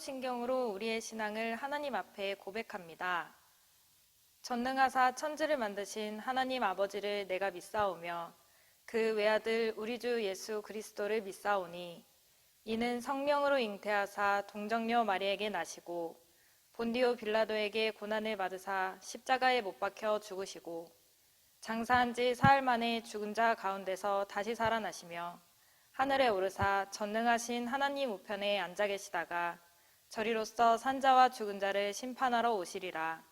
사도신경으로 우리의 신앙을 하나님 앞에 고백합니다. 전능하사 천지를 만드신 하나님 아버지를 내가 믿사오며 그 외아들 우리 주 예수 그리스도를 믿사오니 이는 성령으로 잉태하사 동정녀 마리에게 나시고 본디오 빌라도에게 고난을 받으사 십자가에 못 박혀 죽으시고 장사한 지 사흘 만에 죽은 자 가운데서 다시 살아나시며 하늘에 오르사 전능하신 하나님 우편에 앉아 계시다가 저리로서 산자와 죽은 자를 심판하러 오시리라.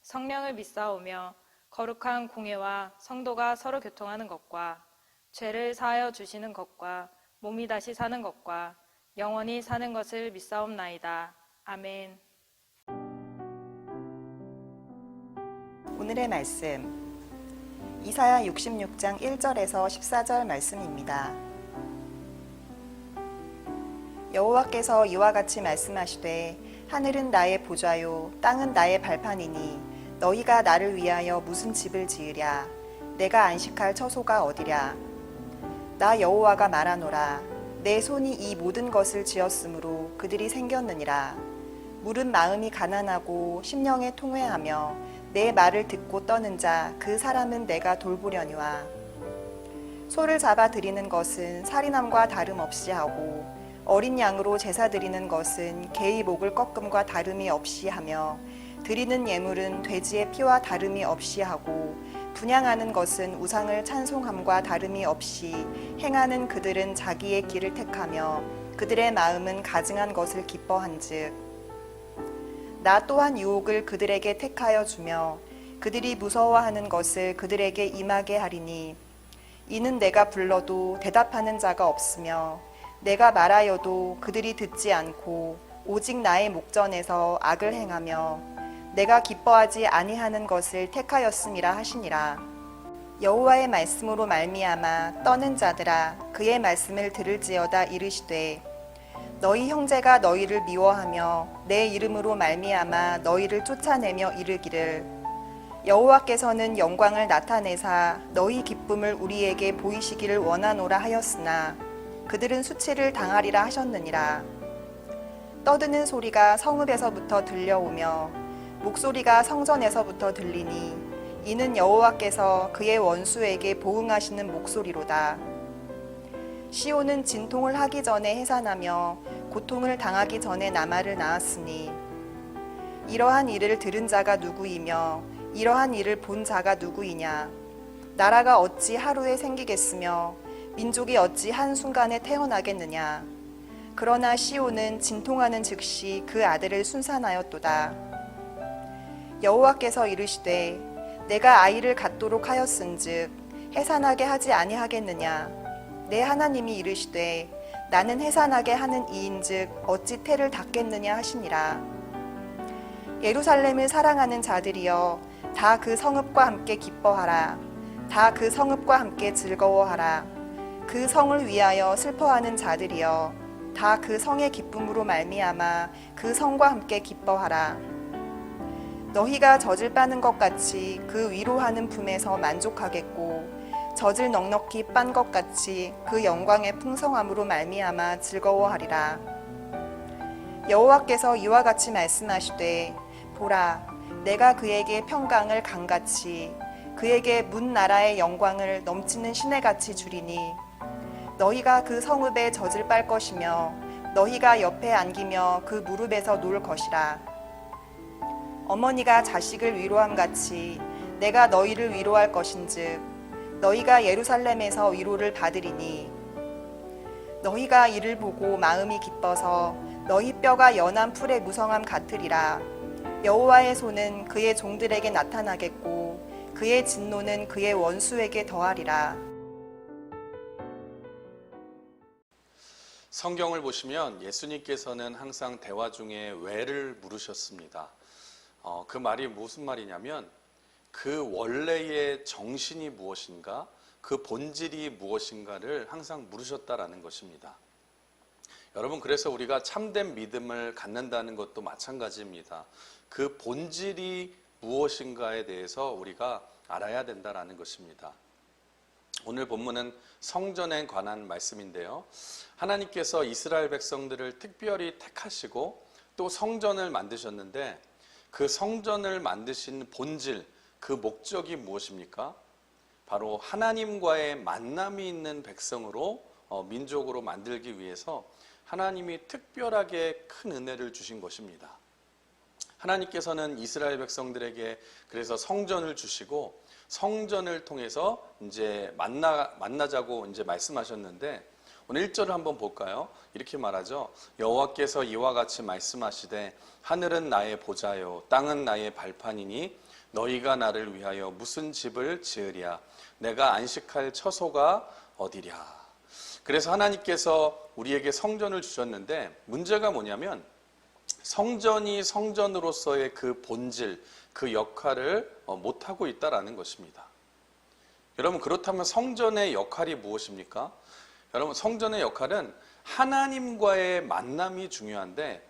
성령을 믿사오며 거룩한 공회와 성도가 서로 교통하는 것과 죄를 사하여 주시는 것과 몸이 다시 사는 것과 영원히 사는 것을 믿사옵나이다. 아멘. 오늘의 말씀 이사야 66장 1절에서 14절 말씀입니다. 여호와께서 이와 같이 말씀하시되 하늘은 나의 보좌요 땅은 나의 발판이니 너희가 나를 위하여 무슨 집을 지으랴 내가 안식할 처소가 어디랴 나 여호와가 말하노라 내 손이 이 모든 것을 지었으므로 그들이 생겼느니라 물은 마음이 가난하고 심령에 통회하며 내 말을 듣고 떠는 자 그 사람은 내가 돌보려니와 소를 잡아 드리는 것은 살인함과 다름없이 하고 어린 양으로 제사 드리는 것은 개의 목을 꺾음과 다름이 없이 하며 드리는 예물은 돼지의 피와 다름이 없이 하고 분향하는 것은 우상을 찬송함과 다름이 없이 행하는 그들은 자기의 길을 택하며 그들의 마음은 가증한 것을 기뻐한즉 나 또한 유혹을 그들에게 택하여 주며 그들이 무서워하는 것을 그들에게 임하게 하리니 이는 내가 불러도 대답하는 자가 없으며 내가 말하여도 그들이 듣지 않고 오직 나의 목전에서 악을 행하며 내가 기뻐하지 아니하는 것을 택하였음이라 하시니라. 여호와의 말씀으로 말미암아 떠는 자들아 그의 말씀을 들을지어다 이르시되 너희 형제가 너희를 미워하며 내 이름으로 말미암아 너희를 쫓아내며 이르기를 여호와께서는 영광을 나타내사 너희 기쁨을 우리에게 보이시기를 원하노라 하였으나 그들은 수치를 당하리라 하셨느니라. 떠드는 소리가 성읍에서부터 들려오며 목소리가 성전에서부터 들리니 이는 여호와께서 그의 원수에게 보응하시는 목소리로다. 시온은 진통을 하기 전에 해산하며 고통을 당하기 전에 나말을 낳았으니 이러한 일을 들은 자가 누구이며 이러한 일을 본 자가 누구이냐 나라가 어찌 하루에 생기겠으며 민족이 어찌 한순간에 태어나겠느냐 그러나 시온은 진통하는 즉시 그 아들을 순산하였도다. 여호와께서 이르시되 내가 아이를 갖도록 하였은즉 해산하게 하지 아니하겠느냐 내 하나님이 이르시되 나는 해산하게 하는 이인즉 어찌 태를 닫겠느냐 하시니라. 예루살렘을 사랑하는 자들이여 다 그 성읍과 함께 기뻐하라 다 그 성읍과 함께 즐거워하라 그 성을 위하여 슬퍼하는 자들이여 다 그 성의 기쁨으로 말미암아 그 성과 함께 기뻐하라. 너희가 젖을 빠는 것 같이 그 위로하는 품에서 만족하겠고 젖을 넉넉히 빤 것 같이 그 영광의 풍성함으로 말미암아 즐거워하리라. 여호와께서 이와 같이 말씀하시되 보라 내가 그에게 평강을 강같이 그에게 문 나라의 영광을 넘치는 시내같이 주리니 너희가 그 성읍에 젖을 빨 것이며 너희가 옆에 안기며 그 무릎에서 놀 것이라. 어머니가 자식을 위로함 같이 내가 너희를 위로할 것인즉 너희가 예루살렘에서 위로를 받으리니 너희가 이를 보고 마음이 기뻐서 너희 뼈가 연한 풀의 무성함 같으리라. 여호와의 손은 그의 종들에게 나타나겠고 그의 진노는 그의 원수에게 더하리라. 성경을 보시면 예수님께서는 항상 대화 중에 왜를 물으셨습니다. 그 말이 무슨 말이냐면 그 원래의 정신이 무엇인가, 그 본질이 무엇인가를 항상 물으셨다라는 것입니다. 여러분, 그래서 우리가 참된 믿음을 갖는다는 것도 마찬가지입니다. 그 본질이 무엇인가에 대해서 우리가 알아야 된다라는 것입니다. 오늘 본문은 성전에 관한 말씀인데요. 하나님께서 이스라엘 백성들을 특별히 택하시고 또 성전을 만드셨는데 그 성전을 만드신 본질, 그 목적이 무엇입니까? 바로 하나님과의 만남이 있는 백성으로 민족으로 만들기 위해서 하나님이 특별하게 큰 은혜를 주신 것입니다. 하나님께서는 이스라엘 백성들에게 그래서 성전을 주시고 성전을 통해서 이제 만나자고 이제 말씀하셨는데 오늘 1절을 한번 볼까요? 이렇게 말하죠. 여호와께서 이와 같이 말씀하시되 하늘은 나의 보좌요 땅은 나의 발판이니 너희가 나를 위하여 무슨 집을 지으랴 내가 안식할 처소가 어디랴. 그래서 하나님께서 우리에게 성전을 주셨는데 문제가 뭐냐면 성전이 성전으로서의 그 본질, 그 역할을 못하고 있다라는 것입니다. 여러분 그렇다면 성전의 역할이 무엇입니까? 여러분 성전의 역할은 하나님과의 만남이 중요한데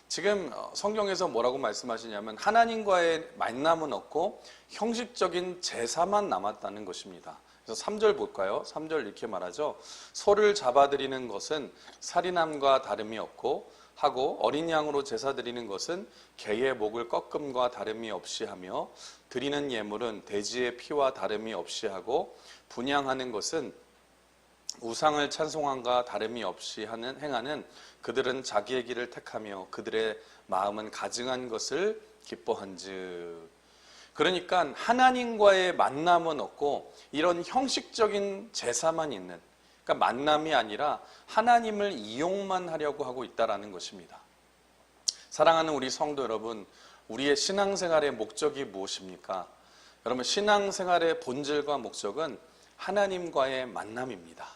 지금 성경에서 뭐라고 말씀하시냐면 하나님과의 만남은 없고 형식적인 제사만 남았다는 것입니다. 그래서 3절 볼까요? 3절 이렇게 말하죠. 소를 잡아드리는 것은 살인함과 다름이 없고 하고 어린 양으로 제사 드리는 것은 개의 목을 꺾음과 다름이 없이 하며 드리는 예물은 돼지의 피와 다름이 없이 하고 분향하는 것은 우상을 찬송함과 다름이 없이 행하는 그들은 자기의 길을 택하며 그들의 마음은 가증한 것을 기뻐한즉. 그러니까 하나님과의 만남은 없고 이런 형식적인 제사만 있는, 그러니까 만남이 아니라 하나님을 이용만 하려고 하고 있다라는 것입니다. 사랑하는 우리 성도 여러분, 우리의 신앙생활의 목적이 무엇입니까? 여러분 신앙생활의 본질과 목적은 하나님과의 만남입니다.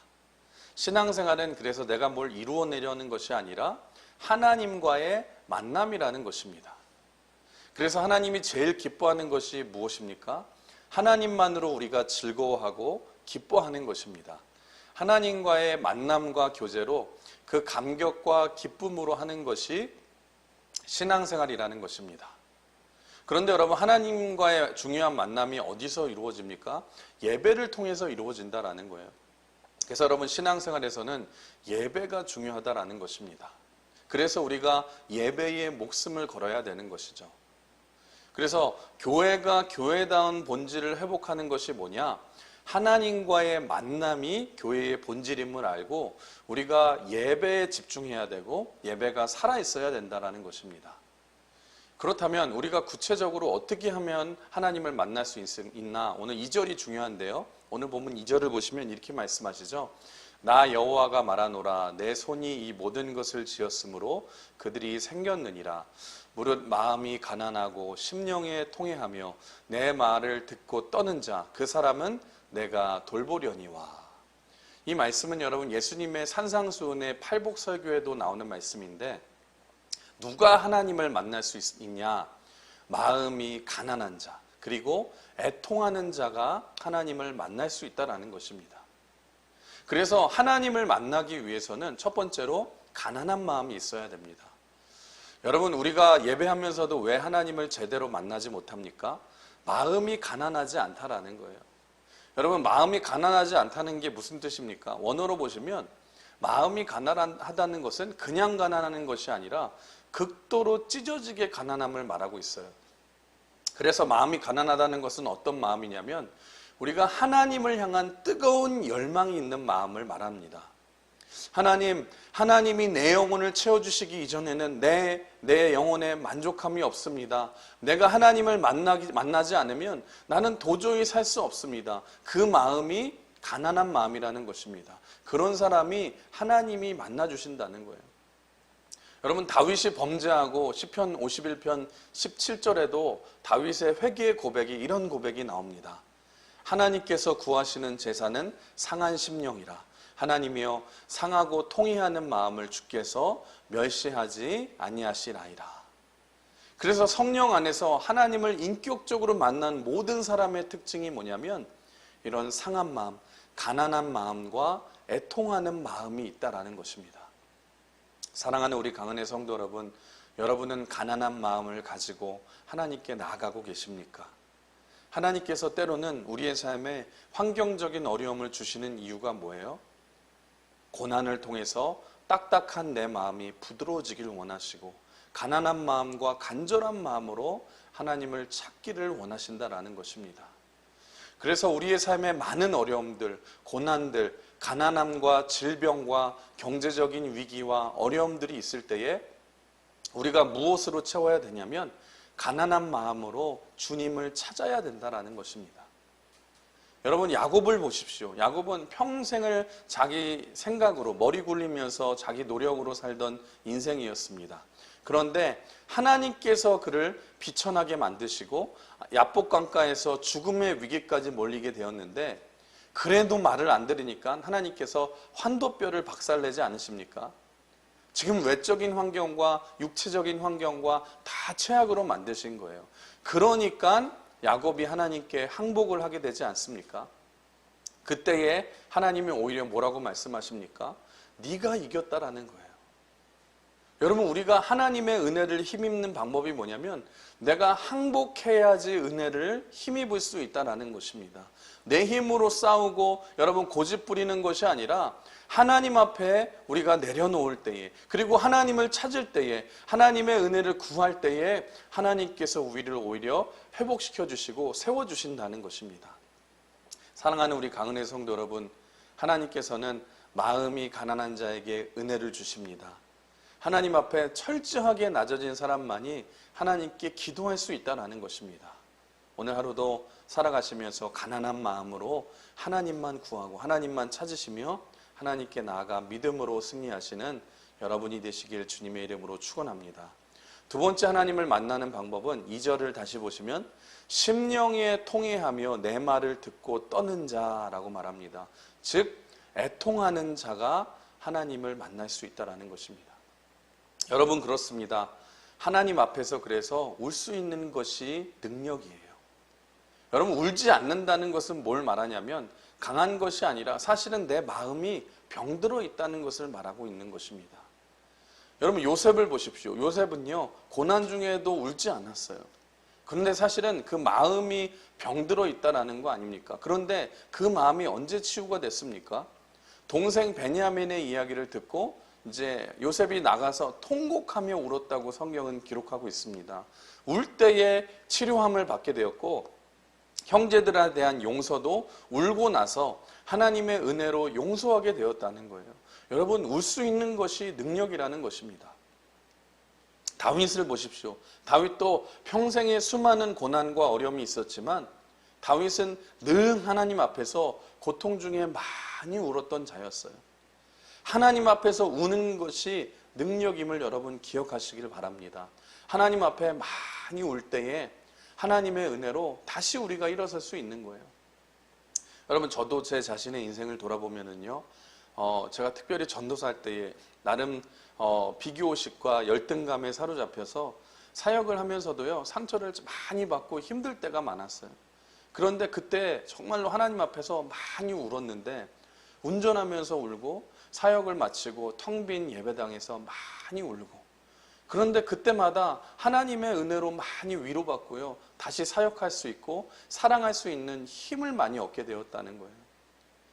신앙생활은 그래서 내가 뭘 이루어내려는 것이 아니라 하나님과의 만남이라는 것입니다. 그래서 하나님이 제일 기뻐하는 것이 무엇입니까? 하나님만으로 우리가 즐거워하고 기뻐하는 것입니다. 하나님과의 만남과 교제로 그 감격과 기쁨으로 하는 것이 신앙생활이라는 것입니다. 그런데 여러분 하나님과의 중요한 만남이 어디서 이루어집니까? 예배를 통해서 이루어진다라는 거예요. 그래서 여러분 신앙생활에서는 예배가 중요하다라는 것입니다. 그래서 우리가 예배에 목숨을 걸어야 되는 것이죠. 그래서 교회가 교회다운 본질을 회복하는 것이 뭐냐? 하나님과의 만남이 교회의 본질임을 알고 우리가 예배에 집중해야 되고 예배가 살아있어야 된다는 것입니다. 그렇다면 우리가 구체적으로 어떻게 하면 하나님을 만날 수 있나? 오늘 2절이 중요한데요. 오늘 보면 2절을 보시면 이렇게 말씀하시죠. 나 여호와가 말하노라 내 손이 이 모든 것을 지었으므로 그들이 생겼느니라. 무릇 마음이 가난하고 심령에 통회하며 내 말을 듣고 떠는 자 그 사람은 내가 돌보려니와. 이 말씀은 여러분 예수님의 산상수훈의 팔복설교에도 나오는 말씀인데 누가 하나님을 만날 수 있냐? 마음이 가난한 자 그리고 애통하는 자가 하나님을 만날 수 있다는 것입니다. 그래서 하나님을 만나기 위해서는 첫 번째로 가난한 마음이 있어야 됩니다. 여러분 우리가 예배하면서도 왜 하나님을 제대로 만나지 못합니까? 마음이 가난하지 않다라는 거예요. 여러분 마음이 가난하지 않다는 게 무슨 뜻입니까? 원어로 보시면 마음이 가난하다는 것은 그냥 가난한 것이 아니라 극도로 찢어지게 가난함을 말하고 있어요. 그래서 마음이 가난하다는 것은 어떤 마음이냐면 우리가 하나님을 향한 뜨거운 열망이 있는 마음을 말합니다. 하나님이 내 영혼을 채워주시기 이전에는 내 영혼에 만족함이 없습니다. 내가 하나님을 만나지 않으면 나는 도저히 살 수 없습니다. 그 마음이 가난한 마음이라는 것입니다. 그런 사람이 하나님이 만나주신다는 거예요. 여러분 다윗이 범죄하고 시편 51편 17절에도 다윗의 회개의 고백이 이런 고백이 나옵니다. 하나님께서 구하시는 제사는 상한 심령이라. 하나님이여 상하고 통회하는 마음을 주께서 멸시하지 아니하시나이다. 그래서 성령 안에서 하나님을 인격적으로 만난 모든 사람의 특징이 뭐냐면 이런 상한 마음, 가난한 마음과 애통하는 마음이 있다라는 것입니다. 사랑하는 우리 강은혜 성도 여러분, 여러분은 가난한 마음을 가지고 하나님께 나아가고 계십니까? 하나님께서 때로는 우리의 삶에 환경적인 어려움을 주시는 이유가 뭐예요? 고난을 통해서 딱딱한 내 마음이 부드러워지기를 원하시고 가난한 마음과 간절한 마음으로 하나님을 찾기를 원하신다라는 것입니다. 그래서 우리의 삶에 많은 어려움들, 고난들, 가난함과 질병과 경제적인 위기와 어려움들이 있을 때에 우리가 무엇으로 채워야 되냐면 가난한 마음으로 주님을 찾아야 된다라는 것입니다. 여러분, 야곱을 보십시오. 야곱은 평생을 자기 생각으로 머리 굴리면서 자기 노력으로 살던 인생이었습니다. 그런데 하나님께서 그를 비천하게 만드시고 야복강가에서 죽음의 위기까지 몰리게 되었는데, 그래도 말을 안 들으니까 하나님께서 환도뼈를 박살내지 않으십니까? 지금 외적인 환경과 육체적인 환경과 다 최악으로 만드신 거예요. 그러니까 야곱이 하나님께 항복을 하게 되지 않습니까? 그때에 하나님이 오히려 뭐라고 말씀하십니까? 네가 이겼다라는 거예요. 여러분, 우리가 하나님의 은혜를 힘입는 방법이 뭐냐면 내가 항복해야지 은혜를 힘입을 수 있다는 것입니다. 내 힘으로 싸우고 여러분 고집 부리는 것이 아니라 하나님 앞에 우리가 내려놓을 때에, 그리고 하나님을 찾을 때에, 하나님의 은혜를 구할 때에 하나님께서 우리를 오히려 회복시켜 주시고 세워주신다는 것입니다. 사랑하는 우리 강은혜 성도 여러분, 하나님께서는 마음이 가난한 자에게 은혜를 주십니다. 하나님 앞에 철저하게 낮아진 사람만이 하나님께 기도할 수 있다는 것입니다. 오늘 하루도 살아가시면서 가난한 마음으로 하나님만 구하고 하나님만 찾으시며 하나님께 나아가 믿음으로 승리하시는 여러분이 되시길 주님의 이름으로 축원합니다. 두 번째 하나님을 만나는 방법은 2절을 다시 보시면 심령에 통회하며 내 말을 듣고 떠는 자라고 말합니다. 즉 애통하는 자가 하나님을 만날 수 있다는 것입니다. 여러분, 그렇습니다. 하나님 앞에서 그래서 울 수 있는 것이 능력이에요. 여러분, 울지 않는다는 것은 뭘 말하냐면 강한 것이 아니라 사실은 내 마음이 병들어 있다는 것을 말하고 있는 것입니다. 여러분, 요셉을 보십시오. 요셉은요, 고난 중에도 울지 않았어요. 그런데 사실은 그 마음이 병들어 있다는 거 아닙니까? 그런데 그 마음이 언제 치유가 됐습니까? 동생 베냐민의 이야기를 듣고 이제 요셉이 나가서 통곡하며 울었다고 성경은 기록하고 있습니다. 울 때에 치료함을 받게 되었고 형제들에 대한 용서도 울고 나서 하나님의 은혜로 용서하게 되었다는 거예요. 여러분, 울 수 있는 것이 능력이라는 것입니다. 다윗을 보십시오. 다윗도 평생에 수많은 고난과 어려움이 있었지만 다윗은 늘 하나님 앞에서 고통 중에 많이 울었던 자였어요. 하나님 앞에서 우는 것이 능력임을 여러분 기억하시길 바랍니다. 하나님 앞에 많이 울 때에 하나님의 은혜로 다시 우리가 일어설 수 있는 거예요. 여러분, 저도 제 자신의 인생을 돌아보면은요, 제가 특별히 전도사할 때에 나름 비교의식과 열등감에 사로잡혀서 사역을 하면서도요, 상처를 많이 받고 힘들 때가 많았어요. 그런데 그때 정말로 하나님 앞에서 많이 울었는데, 운전하면서 울고 사역을 마치고 텅 빈 예배당에서 많이 울고, 그런데 그때마다 하나님의 은혜로 많이 위로받고요, 다시 사역할 수 있고 사랑할 수 있는 힘을 많이 얻게 되었다는 거예요.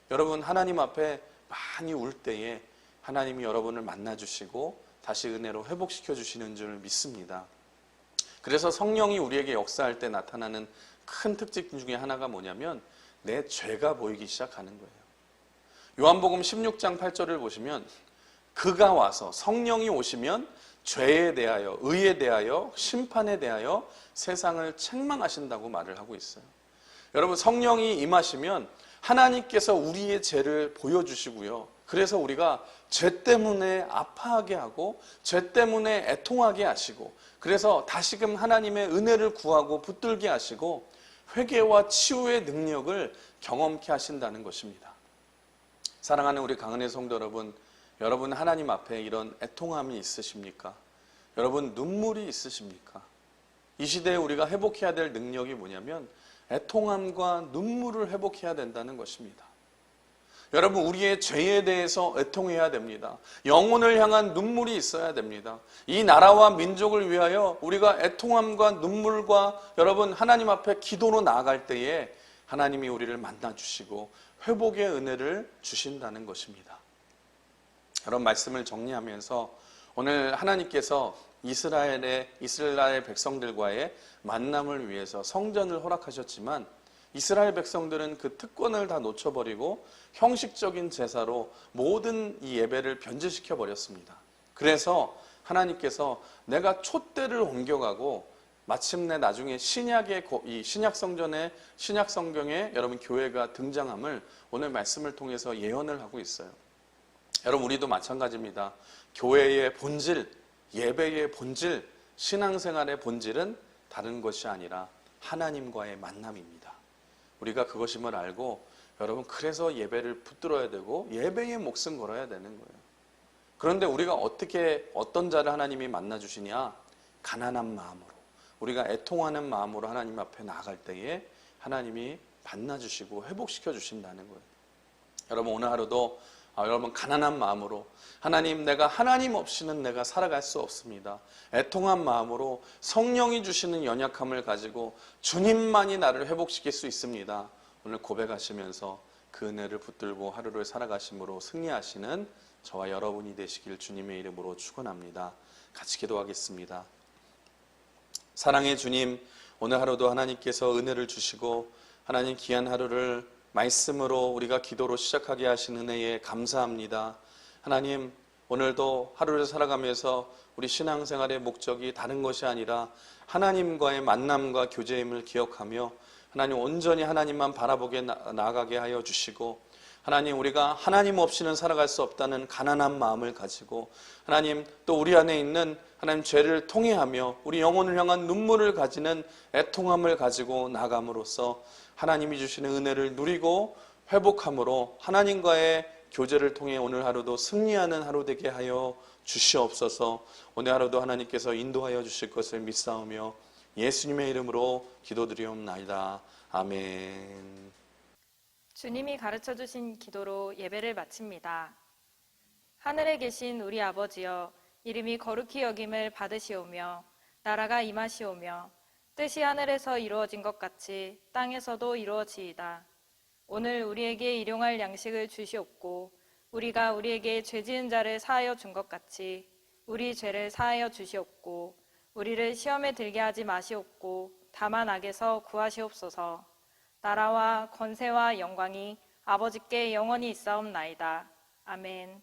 여러분, 하나님 앞에 많이 울 때에 하나님이 여러분을 만나주시고 다시 은혜로 회복시켜 주시는 줄 믿습니다. 그래서 성령이 우리에게 역사할 때 나타나는 큰 특징 중에 하나가 뭐냐면 내 죄가 보이기 시작하는 거예요. 요한복음 16장 8절을 보시면 그가 와서, 성령이 오시면 죄에 대하여, 의에 대하여, 심판에 대하여 세상을 책망하신다고 말을 하고 있어요. 여러분, 성령이 임하시면 하나님께서 우리의 죄를 보여주시고요, 그래서 우리가 죄 때문에 아파하게 하고 죄 때문에 애통하게 하시고, 그래서 다시금 하나님의 은혜를 구하고 붙들게 하시고 회개와 치유의 능력을 경험케 하신다는 것입니다. 사랑하는 우리 강은혜 성도 여러분, 여러분 하나님 앞에 이런 애통함이 있으십니까? 여러분 눈물이 있으십니까? 이 시대에 우리가 회복해야 될 능력이 뭐냐면 애통함과 눈물을 회복해야 된다는 것입니다. 여러분, 우리의 죄에 대해서 애통해야 됩니다. 영혼을 향한 눈물이 있어야 됩니다. 이 나라와 민족을 위하여 우리가 애통함과 눈물과 여러분 하나님 앞에 기도로 나아갈 때에 하나님이 우리를 만나주시고 회복의 은혜를 주신다는 것입니다. 여러분, 말씀을 정리하면서 오늘 하나님께서 이스라엘 백성들과의 만남을 위해서 성전을 허락하셨지만 이스라엘 백성들은 그 특권을 다 놓쳐버리고 형식적인 제사로 모든 이 예배를 변질시켜 버렸습니다. 그래서 하나님께서 내가 촛대를 옮겨가고 마침내 나중에 이 신약 성경에 여러분 교회가 등장함을 오늘 말씀을 통해서 예언을 하고 있어요. 여러분 우리도 마찬가지입니다. 교회의 본질, 예배의 본질, 신앙생활의 본질은 다른 것이 아니라 하나님과의 만남입니다. 우리가 그것임을 알고 여러분 그래서 예배를 붙들어야 되고 예배의 몫은 걸어야 되는 거예요. 그런데 우리가 어떤 자를 하나님이 만나주시냐? 가난한 마음으로, 우리가 애통하는 마음으로 하나님 앞에 나아갈 때에 하나님이 만나주시고 회복시켜 주신다는 거예요. 여러분 오늘 하루도 여러분 가난한 마음으로 하나님, 내가 하나님 없이는 내가 살아갈 수 없습니다. 애통한 마음으로 성령이 주시는 연약함을 가지고 주님만이 나를 회복시킬 수 있습니다. 오늘 고백하시면서 그 은혜를 붙들고 하루를 살아가심으로 승리하시는 저와 여러분이 되시길 주님의 이름으로 축원합니다. 같이 기도하겠습니다. 사랑의 주님, 오늘 하루도 하나님께서 은혜를 주시고 하나님 귀한 하루를 말씀으로 우리가 기도로 시작하게 하신 은혜에 감사합니다. 하나님, 오늘도 하루를 살아가면서 우리 신앙생활의 목적이 다른 것이 아니라 하나님과의 만남과 교제임을 기억하며 하나님 온전히 하나님만 바라보게 나아가게 하여 주시고 하나님, 우리가 하나님 없이는 살아갈 수 없다는 가난한 마음을 가지고 하나님, 또 우리 안에 있는 하나님 죄를 통회하며 우리 영혼을 향한 눈물을 가지는 애통함을 가지고 나감으로써 하나님이 주시는 은혜를 누리고 회복함으로 하나님과의 교제를 통해 오늘 하루도 승리하는 하루 되게 하여 주시옵소서. 오늘 하루도 하나님께서 인도하여 주실 것을 믿사오며 예수님의 이름으로 기도드리옵나이다. 아멘. 주님이 가르쳐 주신 기도로 예배를 마칩니다. 하늘에 계신 우리 아버지여, 이름이 거룩히 여김을 받으시오며 나라가 임하시오며 뜻이 하늘에서 이루어진 것 같이 땅에서도 이루어지이다. 오늘 우리에게 일용할 양식을 주시옵고 우리가 우리에게 죄 지은 자를 사하여 준 것 같이 우리 죄를 사하여 주시옵고 우리를 시험에 들게 하지 마시옵고 다만 악에서 구하시옵소서. 나라와 권세와 영광이 아버지께 영원히 있사옵나이다. 아멘.